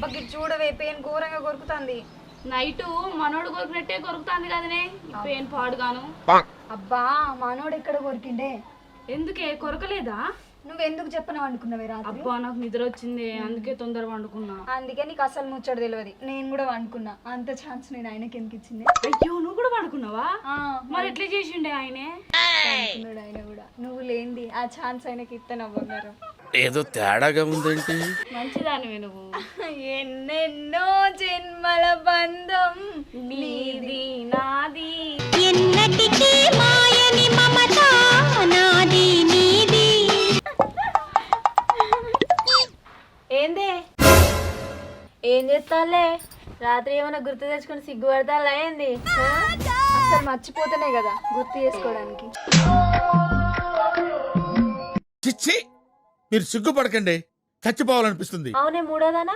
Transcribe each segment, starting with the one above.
అబ్బకి చూడవే పెయిన్ ఘోరంగా కొరుకుతుంది. నైట్ మనోడు కొరికినట్టే కొరుకుతుంది కదనే పెయిన్ పాడుగాను. అబ్బా మనోడు ఎక్కడ కొరికిండే? ఎందుకే కొరకలేదా? నువ్వెందుకు చెప్పను అనుకున్నావే రాత్రి? అబ్బా నాకు నిద్ర వచ్చింది అందుకే తొందరగా వండుకున్నా. అందుకే నీకు అసలు ముచ్చడు తెలియదు. నేను కూడా వండుకున్నా. అంత ఛాన్స్ నేను ఆయనకి ఎందుకు ఇచ్చింది? అయ్యో నువ్వు కూడా వండుకున్నావా? మరి ఎట్లా చేసిండే ఆయనే? ఆయన కూడా నువ్వు లేంది ఆ ఛాన్స్ ఆయనకి ఇస్తాను అవ్వగారు. ఏదో తేడాగా ఉందేంటి? మంచిదానివే నువ్వు. ఎన్నెన్నో జన్మల బంధం నీది నాది ఎన్నటికీ మాయని మమత నాది నీది. ఏందే ఏం చేస్తాలే? రాత్రి ఏమైనా గుర్తు తెచ్చుకొని సిగ్గుపడతాలా ఏంది? అసలు మర్చిపోతేనే కదా గుర్తు చేసుకోవడానికి. చిచ్చి మీరు సిగ్గుపడకండి, చచ్చిపోవాలనిపిస్తుంది. అవునే మూడోదానా,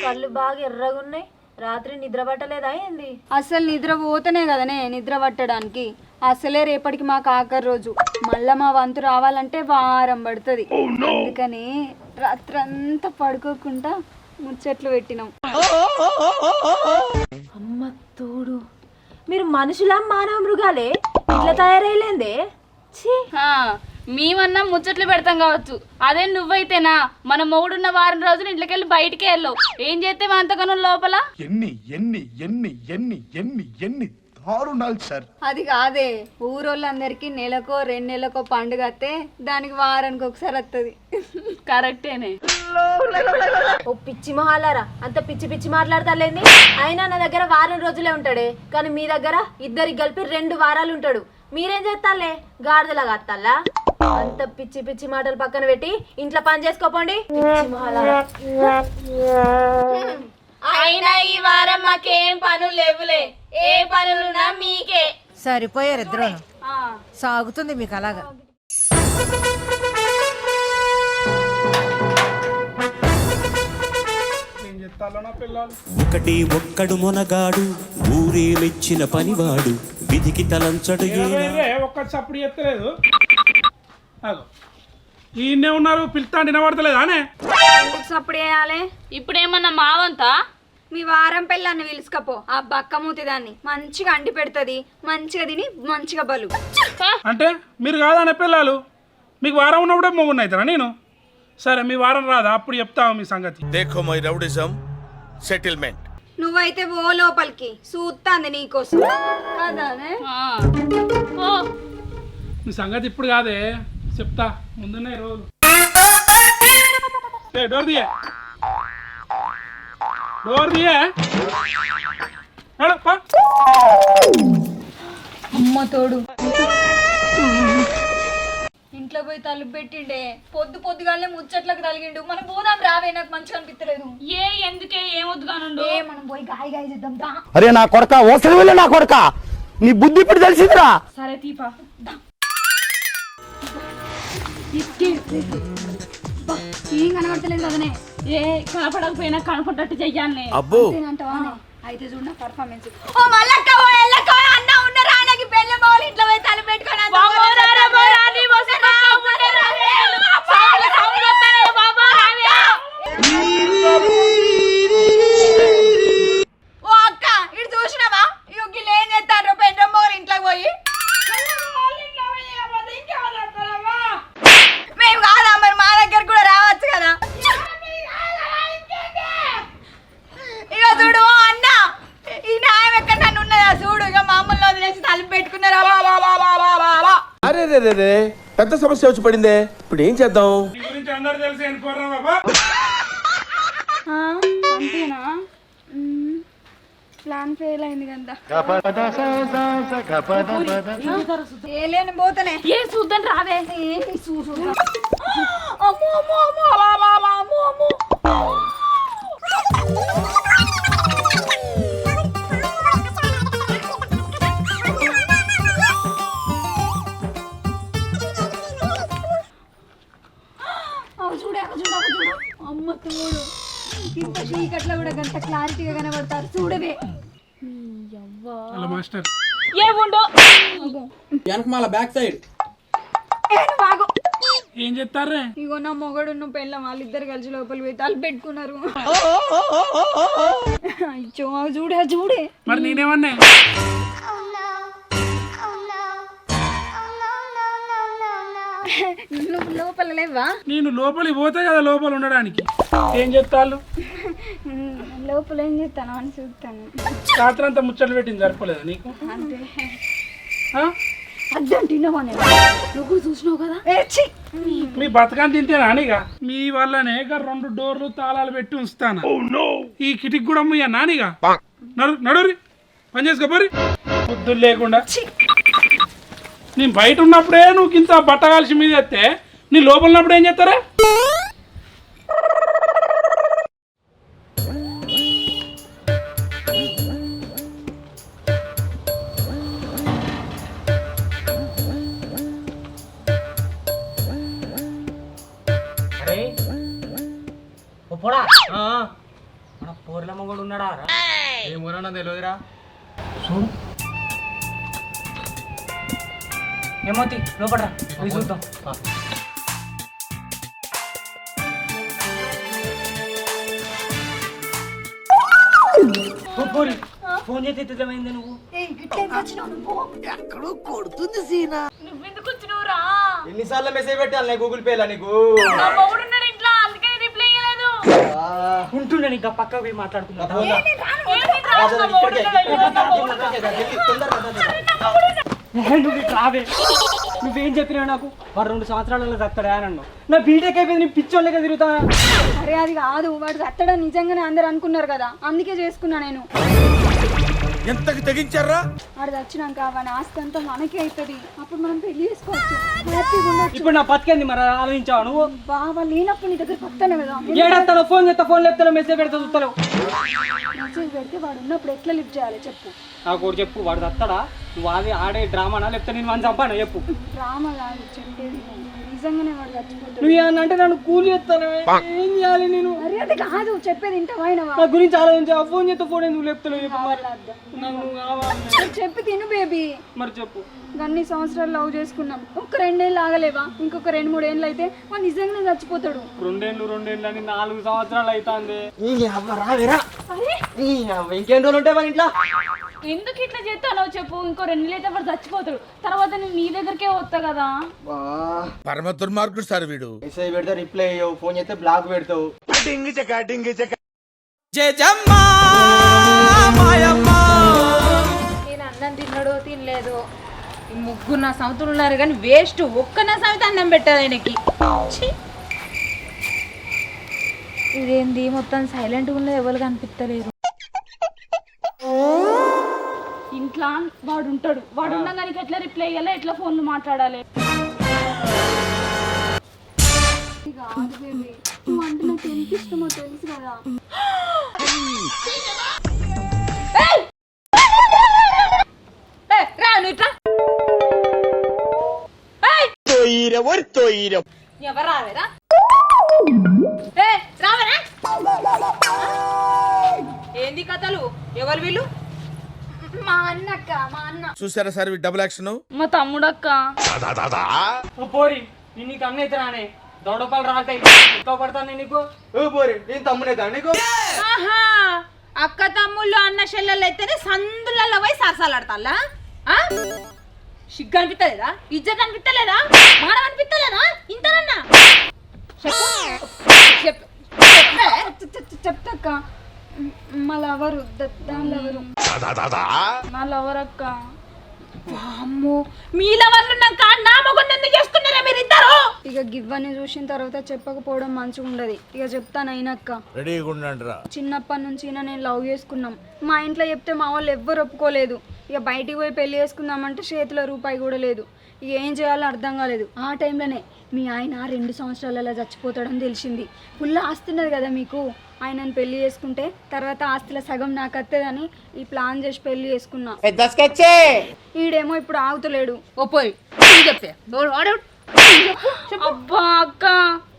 కళ్ళు బాగా ఎర్రగున్నాయి. రాత్రి నిద్ర పట్టలేదా ఏంది? అసలు నిద్ర పోతేనే కదనే నిద్ర పట్టడానికి. అసలే రేపటికి మాకు ఆఖరి రోజు. మళ్ళా మా వంతు రావాలంటే వారం పడుతుంది. అందుకని రాత్రంతా పడుకోకుండా ముచ్చట్లు పెట్టినాం. అమ్మ తోడు, మీరు మనుషులా మానవ మృగాలే? ఇట్లా తయారైలేందే? మేమన్నా ముచ్చట్లు పెడతాం కావచ్చు, అదే నువ్వైతేనా మన మొగుడున్న వారం రోజులు ఇంట్లోకెళ్ళి బయటికి వెళ్ళవు. ఏం చేస్తే అంతగానో లోపల ఎన్ని ఎన్ని ఎన్ని ఎన్ని ఎన్ని ఎన్ని దారుణాలు సార్. అది కాదే, ఊరోళ్ళందరికీ నెలకో 2 నెలలకో పండుగ వస్తే దానికి వారానికి ఒకసారి వస్తుంది. కరెక్టేనే. ఓ పిచ్చి మొహాలారా, అంత పిచ్చి పిచ్చి మాట్లాడతాలేంది? అయినా నా దగ్గర వారం రోజులే ఉంటాడే, కానీ మీ దగ్గర ఇద్దరికి కలిపి 2 వారాలు ఉంటాడు. మీరేం చేస్తాలే? గాడిదలాగా అత్తాలా? అంత పిచ్చి పిచ్చి మాటలు పక్కన పెట్టి ఇంట్లో పని చేసుకోపోండి. పిచ్చి మొహాలారా. అయినా ఈ వారం మాకేం పనులు లేవులే, ఏ పనులున్నా మీకే. సరిపోయారు ఇద్దరు. సాగుతుంది మీకు అలాగా. ఒకటి ఒక్కడు మొనగాడు ఊరే మెచ్చిన పనివాడు విధికి తలంచడు. ఒక్క చప్పుడు ఎత్తలేదు. ఈయనే ఉన్నారు, పిలుస్తా వినబడతలేదానే? ఎందుకు సప్పుడు చేయాలి? ఇప్పుడేమన్నా మావంతా? మీ వారం పిల్లాన్ని పిలుచుకపో. ఆ బక్కమూతి దాన్ని మంచిగా అండి పెడుతుంది, మంచిగా తిని మంచిగా బలు. అంటే మీరు కాదనే పిల్లలు, మీకు వారం ఉన్నప్పుడే మొగుడు అవుతారా నేను? సరే మీ వారం రాదా, అప్పుడు చెప్తావు మీ సంగతి. దేఖో మై రౌడిజం సెటిల్మెంట్. నువ్వైతే ఓ లోపలికి చూస్తాంది నీకోసం కాదానే. మీ సంగతి ఇప్పుడు కాదే, చెప్తా ముందున్నాయి రోజులు. డోర్ దియే, డోర్ దియే. అమ్మ తోడు, ఇంట్లో పోయి తలుపు పెట్టిండే. పొద్దుగానే ముచ్చట్లకు తలిగిండు. మనం పోదాం రావే, నాకు మంచిగా అనిపించలేదు. ఎందుకే ఏమొద్దుగానుండు? మనం పోయి గాయ చేద్దాం దా. అరే నా కొడక, ఓసరి వెళ్ళి నా కొడక, నీ బుద్ధి ఇప్పుడు తెలిసిందిరా. సరే తీపా. ఏం కనబడతలేదు కదనే. ఏ కనపడకపోయినా కనపడ్డట్టు చెయ్యాలి. అబ్బో అయితే చూడ పర్ఫార్మెన్స్. ఓ మల్లక్క, ఓ ఎల్లక్క, అన్న ఉన్నరా? నాకు పెళ్ళి బావులు ఇంట్లో పోయి తలుపు పెట్టుకొని ఓ అక్క, ఇటు చూసినావా? గిళ్ళు ఏం చేస్తారు? పెండ్రం బావులు ఇంట్లోకి పోయి మేము కాదా మరి, మా దగ్గర కూడా రావచ్చు కదా. ఇక చూడు అన్న, ఈ న్యాయం ఎక్కడ నన్ను ఉన్నదా చూడు. ఇక మామూలు వదిలేసి తలుపు పెట్టుకున్నారా? అరే రే రే, పెద్ద సమస్య వచ్చి పడిందే, ఇప్పుడు ఏం చేద్దాం? గురించి అందరూ తెలిసి అనుకోరా బాబా. అంతేనా? ప్లాన్ ఫెయిల్ అయింది కదా. ఏలేని పోతనే ఏ చూద్దాం రావే. అమ్మో అమ్మో అమ్మో అమ్మో అమ్మో. అమ్మ తోడు, ఇంత చీకట్లో కూడా గంట క్లారిటీగా కనబడతారు చూడవే. మాస్టర్ ఏ ఉండు వెనక మళ్ళా బ్యాక్ సైడ్. బాగు ఏం చెప్తారే? ఇగో నా మొగడు పెళ్ళం వాళ్ళిద్దరు కలిసి లోపల పోయి తలు పెట్టుకున్నారు. అయ్యో చూడే చూడే. మరి నేనేమన్నా? నువ్వు లోపల లేవా? నేను లోపలికి పోతే కదా లోపల ఉండడానికి. ఏం చెప్తాళ్ళు? లోపల ఏం చేస్తాను అని చూస్తాను. రాత్రి అంతా ముచ్చట్లు పెట్టింది సరిపోలేదా నీకు? అంతే ఆ? అద్దంటున్నావా? నువ్వు చూసినావు కదా. మీ బతకాన్ని తింటేనా నానిగా? మీ వల్లనే 2 డోర్లు తాళాలు పెట్టి ఉంచుతాను. ఈ కిటికి కూడా ముయ్యా నానిగా? నడురి పని చేసుకోపోరి పొద్దులు లేకుండా. నేను బయట ఉన్నప్పుడే నువ్వు ఇంత బట్ట కాల్చి మీద ఎత్తే నీ లోపల ఉన్నప్పుడు ఏం చేస్తారా? పోడా మన పోర్లమ్మ కూడా ఉన్నాడా? ఏమోనా తెలియదురా. చూడు ఏమోతి లోపడరా చూద్దాం. ఫోన్ చేసి ఎత్తుదమైంది నువ్వు? ఎక్కడో కొడుతుంది సీనా. నువ్వెందుకు వచ్చినవురా? ఎన్నిసార్లు మెసేజ్ పెట్టాలి గూగుల్ పేలా నీకు? నా మొగుడున్నాడు ఇంట్లో, అందుకే రిప్లై ఇవ్వలేదు. ఉంటుండే ఇంకా పక్కకు పోయి మాట్లాడుతున్నా. నువ్వు రావే. నువ్వేం చెప్పినావు నాకు? 2 సంవత్సరాలలో చస్తాడా అని అన్నావు. నా బీటెక్ అయిపోయింది, నీ పిచ్చోళ్ళగా తిరుగుతా. అరే అది కాదు, వాడు చట్టడం నిజంగానే అందరు అనుకున్నారు కదా, అందుకే చేసుకున్నా నేను. ఎంతకి తెగించారా? వాడు చచ్చినాక వాడి ఆస్తి అంతా మనకే అవుతుంది, అప్పుడు మనం పెళ్లి చేసుకోవచ్చు, హ్యాపీగా ఉండొచ్చు. ఇప్పుడు నా బతికేంది మరి ఆలోచించావు నువ్వు? బావ లేనప్పుడు నీ దగ్గర పక్కనే కదా. ఏడెత్తాను ఫోన్ చేస్తా, ఫోన్ లేపుతాను, మెసేజ్ పెడతా చూస్తాను. మెసేజ్ పెడితే వాడు ఉన్నప్పుడు ఎట్లా లిఫ్ట్ చేయాలి చెప్పు? నాకు ఒకటి చెప్పు, వాడు చస్తాడా? నువ్వు అది ఆడే డ్రామానా లేకపోతే నేను వాడిని చంపాను చెప్పు. డ్రామా కాదు చెప్పేది, నిజంగానే వాడు చచ్చిపోతాడు. నువ్వు ఏమన్నంటే నన్ను కూలి చేస్తాను. ఏం చేయాలి నేను? అరే అది కాదు చెప్పేది, ఇంటమైనవా? నా గురించి ఆలోచించా. ఫోన్ చేస్తే ఫోన్ ఎందుకు లేపుతాను చెప్పు. నాకు నువ్వు కావాలి. చెప్పి తిను బేబీ. మరి చెప్పు. అన్ని సంవత్సరాలు లవ్ చేసుకున్నాం, ఒక్క 2 ఏళ్ళు ఆగలేవా? ఇంకొక 2-3 ఏళ్ళు అయితే వాడు నిజంగానే చచ్చిపోతాడు. 2 ఏళ్ళు అని 4 సంవత్సరాలు అవుతుంది. ఇంకేం రోజులు ఉంటాయి మన ఇంట్లో? ఎందుకు ఇట్లా చేస్తానో చెప్పు. ఇంకో 2 నెలలు అయితే వాడు చచ్చిపోతాడు, తర్వాత నేను నీ దగ్గరకే వస్తా కదా. పరమ దుర్మార్గుడు సార్ వీడు. మెసేజ్ పెడితే రిప్లై అయ్యావు, ఫోన్ చేస్తే బ్లాక్ పెడతావు. నేను అన్నం తిన్నాడో తినలేదు, ఈ 3 నా సంవత్సరాలు ఉన్నారు కానీ వేస్ట్. ఒక్క నా సంవత్సరం అన్నం పెట్టదు ఆయనకి. ఇదేంది మొత్తం సైలెంట్గా ఉన్నది, ఎవరు కనిపిస్తలేరు. ఇంట్లో వాడు ఉంటాడు, వాడు ఉన్నా కానీ ఎట్లా రిప్లై ఇవ్వాలి, ఎట్లా ఫోన్లు మాట్లాడాలి? కాదు బేబీ, నువ్వు అంటే నాకు ఎంత ఇష్టమో తెలుసు కదా. ఎవరు రావేరా? రావరా? ఏంది కథలు? ఎవరు వీళ్ళు? మా అన్నక్క, మా అన్న. చూసారా సార్ డబుల్ యాక్షన్? మా తమ్ముడక్క. పోరి నేను నీకు అన్న అయితే రానే దొడపలు రాతాయి పడతాను నీకు. పోరి నేను తమ్ముడైతా నీకు. ఆహా, అక్క తమ్ముళ్ళు అన్న చెల్లెళ్ళు అయితేనే సందులలో పోయి సరసాలాడతాలా? సిగ్గు అనిపిస్తలేదా? ఇజ్జత్ అనిపిస్తలేదా? మానం అనిపిస్తలేదా? ఇంతనన్నా చెప్తాక్క. మా లవరు, దాని లవరు. నా లవర్ అక్క. అమ్మో, మీల వాళ్ళు నా మొగుడిని ఎందుకు చేసుకున్నారా మీరిద్దరు? ఇక గివ్వని చూసిన తర్వాత చెప్పకపోవడం మంచిగా ఉండదు. ఇక చెప్తాను అయినక్క. రెడీగా ఉండండి రా. చిన్నప్పటి నుంచి నేను లవ్ చేసుకున్నాం. మా ఇంట్లో చెప్తే మా వాళ్ళు ఎవ్వరు ఒప్పుకోలేదు. ఇక బయటికి పోయి పెళ్లి చేసుకుందామంటే చేతిలో రూపాయి కూడా లేదు. ఇక ఏం చేయాలో అర్థం కాలేదు. ఆ టైంలోనే మీ ఆయన 2 సంవత్సరాలలో చచ్చిపోతాడని తెలిసింది. ఫుల్ ఆస్తున్నది కదా మీకు. ఆయనను పెళ్లి చేసుకుంటే తర్వాత ఆస్తుల సగం నాకు వస్తుందని ఈ ప్లాన్ చేసి పెళ్లి చేసుకున్నా. ఈడేమో ఇప్పుడు ఆగుతలేడు. ఓ పోయి చెప్తే అబ్బా అక్క,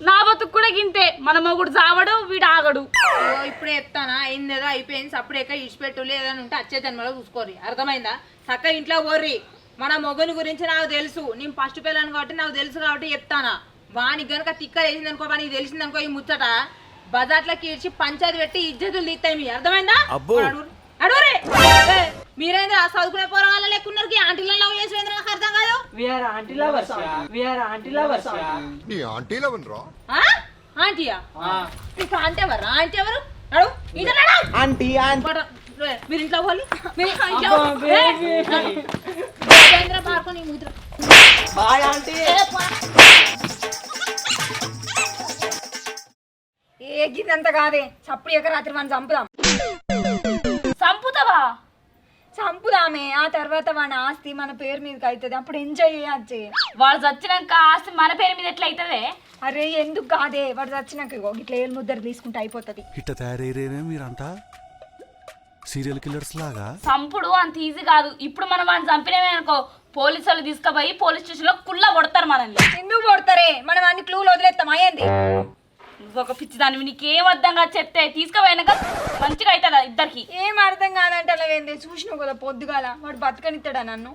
నా బతుకు కూడా గింతే. మన మొగుడు చావడు, వీడు ఆగడు. ఇప్పుడే చెప్తానా? అయిందేదో అయిపోయింది, అప్పుడేక ఇచ్చిపెట్టు. లేదని ఉంటే వచ్చే జన్మలో చూసుకోరి. అర్థమైందా? చక్క ఇంట్లో పోర్రి. మన మొగుని గురించి నాకు తెలుసు, నేను ఫస్ట్ పిల్లని కాబట్టి నాకు తెలుసు కాబట్టి చెప్తానా. వానికి గనుక తిక్క వేసిందనుకో వానికి తెలిసిందనుకో ఈ ముచ్చట బజార్లోకి ఇచ్చి పంచాయతీ పెట్టి ఇజ్జతులు తీస్తాయి మీ అర్థమైందా? అడుగురే మీరైంది ఆ చదువుకునే పోరాళ్ళ లేకున్నారు ఆంటీలను లవ్ చేసి నాకు అర్థం కాదు. ఆంటీయా నీకు ఆంటీ ఎవరు? ఆంటీ ఎవరు? అడుగు మీరు ఇంట్లో పోలి పాడుకొని ముద్ర ఏగిందంత కాదే చప్పుడు ఎక్క రాత్రి మనం చంపుదాం. చంపుతావా? చంపుదామే, ఆ తర్వాత వాడి ఆస్తి మన పేరు మీదకి అవుతుంది, అప్పుడు ఎంజాయ్ చేయొచ్చే. వాడు చచ్చినాక ఆస్తి మన పేరు మీద ఎట్లా అవుతుంది? అరే ఎందుకు కాదే, వాడు చచ్చినాక ఇట్లా ఏళ్ళు ముద్దరు తీసుకుంటే అయిపోతుంది. ఇట్ట తయారయ్యేనే మీరంతా సీరియల్ కిల్లర్స్ లాగా. చంపుడు అంత ఈజీ కాదు. ఇప్పుడు మనం వాడిని చంపినమే అనుకో, పోలీసు వాళ్ళు తీసుకుపోయి పోలీస్ స్టేషన్ లో కుళ్ళ కొడతారు మనల్ని. ఎందుకు కొడతారే, మనం అన్ని క్లూలు వదిలేస్తాం. అయ్యింది ఒక పిచ్చి దాన్ని నీకేం అర్థం కాదు చెప్తే తీసుకుపోయినాక మంచిగా అవుతుందా ఇద్దరికి? ఏం అర్థం కాదంటే అలా ఏంది చూసినావు కదా పొద్దుగాల వాడు బతకనిస్తాడా నన్ను?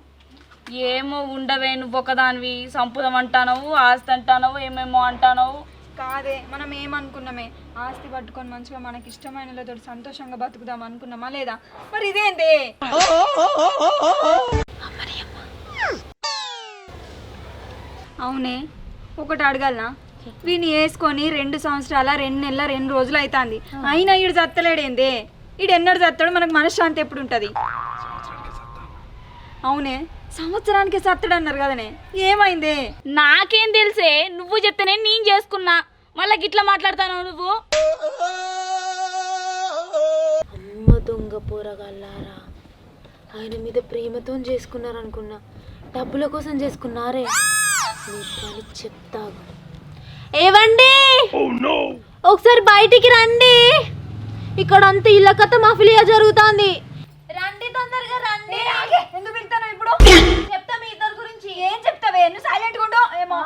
ఏమో ఉండవే, నువ్వు ఒకదానివి సంపుదం అంటానవు, ఆస్తి అంటానవు, ఏమేమో అంటానవు. కాదే మనం ఏమనుకున్నామే, ఆస్తి పట్టుకొని మంచిగా మనకి ఇష్టమైనతో సంతోషంగా బతుకుదాం అనుకున్నామా లేదా? మరి ఇదేంటి? అవునే ఒకటి అడగలనా, వీడిని వేసుకొని 2 సంవత్సరాల 2 నెలల 2 రోజులు అవుతుంది, అయినా ఈడు చత్తలేడేందే? ఈడు ఎన్నడు చస్తాడు? మనకు మనశ్శాంతి ఎప్పుడు ఉంటుంది? అవునే సంవత్సరానికి చత్తడు అన్నారు కదనే, ఏమైందే? నాకేం తెలిసే, నువ్వు చెప్తేనే నేను చేసుకున్నా, మళ్ళీ గిట్లా మాట్లాడతాను నువ్వు. అమ్మ దొంగ పోరగాళ్ళారా, ఆయన మీద ప్రేమతో చేసుకున్నారనుకున్నా, డబ్బుల కోసం చేసుకున్నారే. పని చెప్తాగు. ఏవండి ఒకసారి బయటికి రండి, ఇక్కడ అంతా ఇళ్ళ కథ మాఫిలియా జరుగుతుంది. రండి తొందరగా రండి. ఎందుకు వెళ్తాను ఇప్పుడు? చెప్తా మీ ఇద్దరు గురించి. ఏం చెప్తావే, నువ్వు సైలెంట్ గా ఉండవు. ఏమో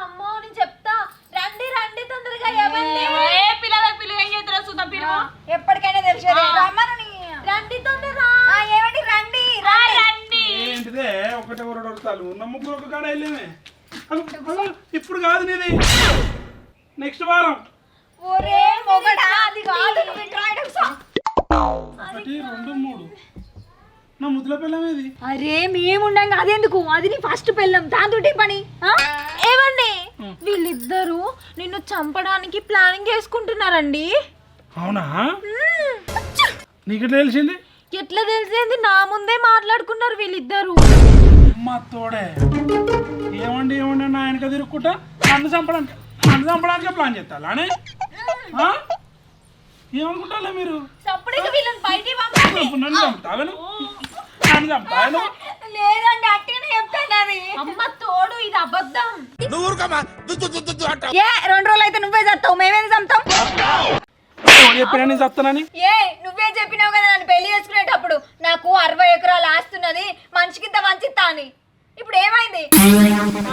అమ్మో నేను చెప్తా, రండి రండి తొందరగా. ఏవండి పిల్లలు ఏం చేస్తారో చూద్దాం. పిలువు, ఎప్పటికైనా తెలిసేది. రమ్మని రండి తొందరగా. ఏమండి రండి. రండి. ఏంటిదే ఒకటే వరడతాలు ఉన్న ముగ్గురు ఒక కాడ వెళ్ళేమే. ఇప్పుడు కాదు నీది, నెక్స్ట్ వారం. ఒరే మొగడా, అది కాదు, నువ్వు ఇట్లా రాయడం సా. 1 2 3 నా ముద్దుల పిల్లమేది. అరే మేముండంగా అదెందుకు, అది నీ ఫస్ట్ పెళ్ళం, దాంతో పని. ఏవండి వీళ్ళిద్దరూ నిన్ను చంపడానికి ప్లానింగ్ చేసుకుంటున్నారండి. అవునా? నీకు తెలిసింది? ఎట్లా తెలిసింది? నా ముందే మాట్లాడుకున్నారు వీళ్ళిద్దరు. అమ్మ తోడే ఏమండి ఏమండి నా వెనక తిరుక్కుంటా నన్ను చంపడానికి ప్లాన్ చేస్తారా అని ఏమనుకుంటారా మీరు? నన్ను చంపుతాను లేదండి అట్టిగానే చెప్తాను. అది అమ్మ తోడు, ఇది అబద్ధం. 2 రోజులు అయితే నువ్వే చస్తావు, మేమేం చంపుతాం? చెప్పినా నేను చస్తానని. నువ్వే చెప్పినావు కదా నన్ను పెళ్లి చేసుకునేటప్పుడు నాకు 60 ఎకరాలు ఆస్తున్నది, మనిషికింత వంచిస్తా అని. ఇప్పుడు ఏమైంది?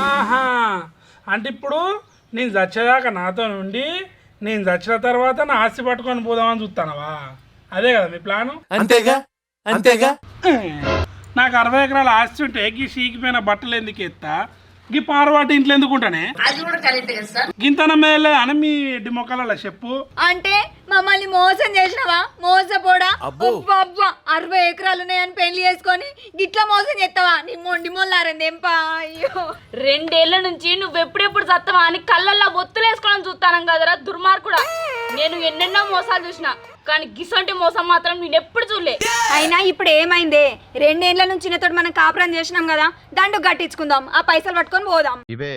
ఆహా, అంటే ఇప్పుడు నేను చచ్చేదాకా నాతో నుండి నేను చచ్చిన తర్వాత నా ఆస్తి పట్టుకొని పోదామని చూస్తానవా? అదే కదా మీ ప్లాను? అంతేగా అంతేగా. నాకు 60 ఎకరాల ఆస్తి ఉంటే గీ సీకిపోయిన బట్టలు ఎందుకు ఎత్తా, గీ పారవాటి ఇంట్లో ఎందుకుంటానే? గింతనం మీద అని మీ ఎడ్డి మొక్కల చెప్పు. అంటే మమ్మల్ని మోసం చేసినవా? మోసపోడా? 60 ఎకరాలు ఉన్నాయని పెళ్లి చేసుకొని గిట్లా మోసం చేస్తావా? నీ మొండి మొల్లారండి ఎంపా. అయ్యో 2 ఏళ్ల నుంచి నువ్వు ఎప్పుడెప్పుడు చస్తావా అని కళ్ళల్లో బొత్తులు వేసుకోవడం చూస్తాను కదరా దుర్మార్గుడా. నేను ఎన్నెన్నో మోసాలు చూసినా, కానీ గిసంటి మోసం మాత్రం నేను ఎప్పుడు చూడలే. అయినా ఇప్పుడు ఏమైందే? 2 ఏళ్ల నుంచి తోటి మనం కాపురం చేసినాం కదా, దండు కట్టించుకుందాం, ఆ పైసలు పట్టుకొని పోదాం. ఇవే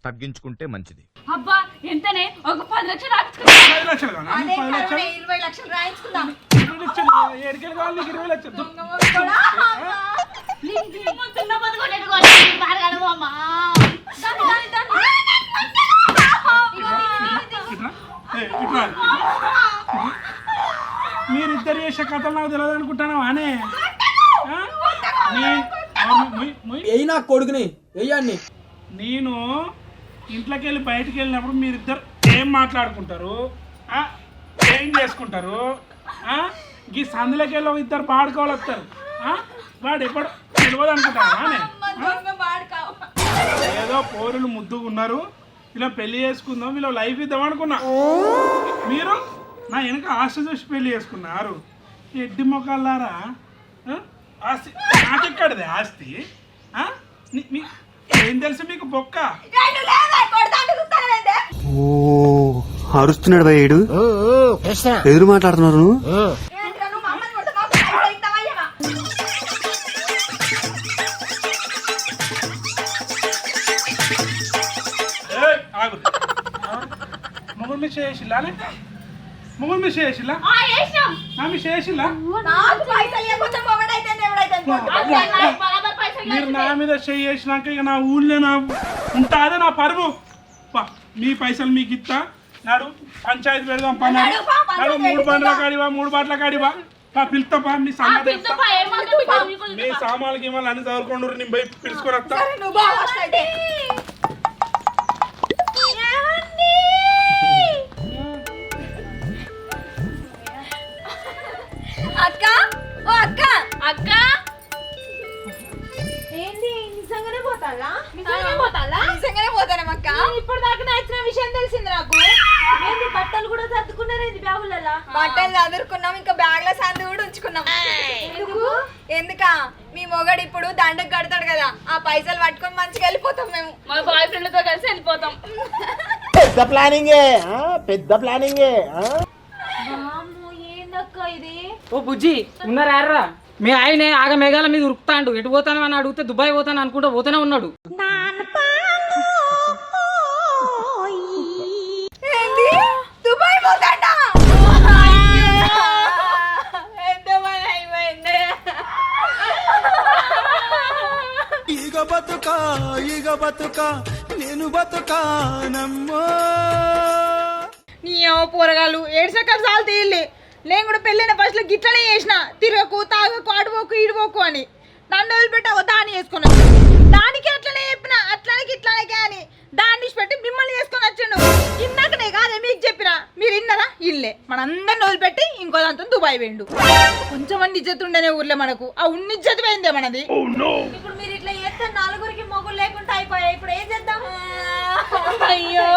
తగ్గించుకుంటే మంచిది. అబ్బా ఎంతనే, ఒక 10 లక్షలు 10 లక్షలు కావాలా? 10 లక్షలు 20 లక్షలు రాయించుకుందాం. 20 లక్షలు ఏడికెళ్ళి కావాలి నీకు? 20 లక్షలు మీరిద్దరు చేసే కథలు నాకు తెలియదు అనుకుంటాను అనే. కొడుకుని వెయ్యాన్ని నేను ఇంట్లోకి వెళ్ళి బయటకు వెళ్ళినప్పుడు మీరిద్దరు ఏం మాట్లాడుకుంటారు, ఏం చేసుకుంటారు? ఈ సందులోకి వెళ్ళి 2 పాడుకోవాలి వస్తారు, వాడు ఎప్పుడు తెలియదు అనుకుంటాను. ఏదో పోరులు ముద్దుగా ఉన్నారు, ఇలా పెళ్లి చేసుకుందాం, ఇలా లైఫ్ ఇద్దాం అనుకున్నా. మీరు నా వెనక ఆస్తి చూసి పెళ్లి చేసుకున్నారు. ఎడ్డి మొక్కలారా, ఆస్తి నాకెక్కడిది ఆస్తి? ఏం తెలుసు మీకు బొక్క? ఓ అరుస్తున్నాడు భయ్యుడు, ఎదురు మాట్లాడుతున్నారు. మొగుడు మీ చేసిల్లా? మొగుడు మీ చేసిల్లా? మీ చేసిల్లా? మీరు నా మీద చేసినాక ఇక నా ఊళ్ళో నా ఉంటాదే నా పరువు. మీ పైసలు మీకు ఇస్తా, నాడు పంచాయతీ పెడదాం. నాడు 3 బండ్ల కాడివా, 3 బాట్ల కాడివా, పిలుస్తాపా. మీ సామాన్లకి ఇవ్వాలి అన్ని చదువుకోండు, నేను పోయి పిలుచుకొని వస్తా. అక్క ఓ అక్క అక్క ఏంది నిజంగానే పోతాలా? నిజంగానే పోతానం అక్క. ఇప్పుడు దాకా నచ్చిన విషయం తెలిసింది నాకు. ఏంది బట్టలు కూడా సర్దుకున్నారేంది బ్యాగులలో? బట్టలు చదువుకున్నాం, ఇంకా బ్యాగ్ లో సందు కూడా ఉంచుకున్నాం. ఎందుక మీ మొగడు ఇప్పుడు దండకు కడతాడు కదా, ఆ పైసలు పట్టుకొని మంచిగా వెళ్ళిపోతాం మేము. మా బాయ్ ఫ్రెండ్ తో కలిసి వెళ్ళిపోతాం. పెద్ద ప్లానింగే, పెద్ద ప్లానింగే. ఏందక్క ఇది? ఓ బుజ్జి ఉన్నారా? మీ ఆయనే ఆగ మేఘాల మీద ఉరుకుతాండు. ఎటు పోతాను అని అడిగితే దుబాయ్ పోతాను అనుకుంటా పోతూనే ఉన్నాడు. దుబాయ్ పోతాడా? ఈగ బతుక నేను బతుకానమ్మో. నీ పోరగాళ్ళు ఏడ్చక చాలు తీయలే. నేను కూడా పెళ్ళైన ఫస్ట్లో గిట్లనే చేసిన, తిరగకు తాగకు అడువకు ఇడువకు అని. నన్ను వదిలిపెట్టావు దాన్ని వేసుకున్నావు. దానికి అట్లనే చెప్పిన, అట్లానికి ఇట్లానే అని దాన్ని పెట్టి మిమ్మల్ని వేసుకొని వచ్చాడు. ఇందాకనే కాదే మీకు చెప్పిన, మీరు విన్నారా? ఇల్లే మనందరిని వదిలిపెట్టి ఇంకో దాంతో దుబాయ్ వేయండు. కొంచెం మంది ఇజ్జత్ ఉండేనే ఊర్లో మనకు, ఆ ఉన్న ఇజ్జత్ పోయిందే మనది. ఇప్పుడు మీరు ఇట్లా చేస్తే 4గురికి మొగులు లేకుండా అయిపోయాయి. ఇప్పుడు ఏం చేద్దాం? అయ్యో